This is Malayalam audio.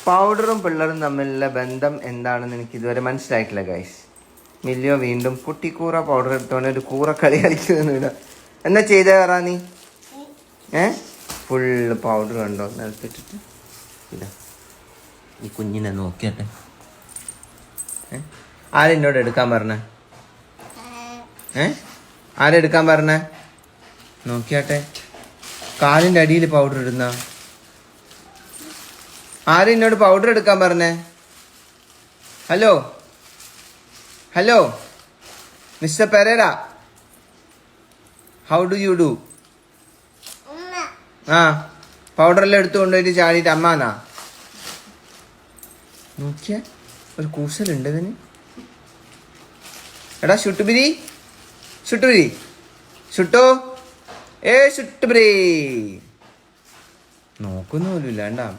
പൗഡറും പിള്ളേരും തമ്മിലുള്ള ബന്ധം എന്താണെന്ന് എനിക്ക് ഇതുവരെ മനസ്സിലായിട്ടില്ല ഗൈസ്. മില്ലിയോ വീണ്ടും കുട്ടിക്കൂറ പൗഡർ എടുത്തോണ്ട് ഒരു കൂറ കളി കളിക്കുന്നില്ല. എന്നാ ചെയ്ത കയറാ നീ? ഫുള്ള് പൗഡർ കണ്ടോ നിലത്തിട്ടിട്ട്? ഇതാ ഈ കുഞ്ഞിനെ നോക്കിയട്ടെ. ആരെന്നോട് എടുക്കാൻ പറഞ്ഞേ? ആരെടുക്കാൻ പറഞ്ഞേ? നോക്കിയാട്ടെ, കാലിൻ്റെ അടിയിൽ പൗഡർ ഇടുന്ന ആരെന്നോട് പൗഡർ എടുക്കാൻ പറഞ്ഞേ? Hello hello mister Pereira, how do you do? ആ, പൗഡറെല്ലാം എടുത്തു കൊണ്ടുപോയിട്ട് ചാടിയിട്ട് അമ്മാന്നാ. നോക്കിയ ഒരു കൂസലുണ്ട് ഇതിന്. എടാ ഷുട്ടുബിരി, ഷുട്ടുബിരി, ഷുട്ടോ, ഷുട്ടുബിരി നോക്കുന്നു പോലും ഇല്ല.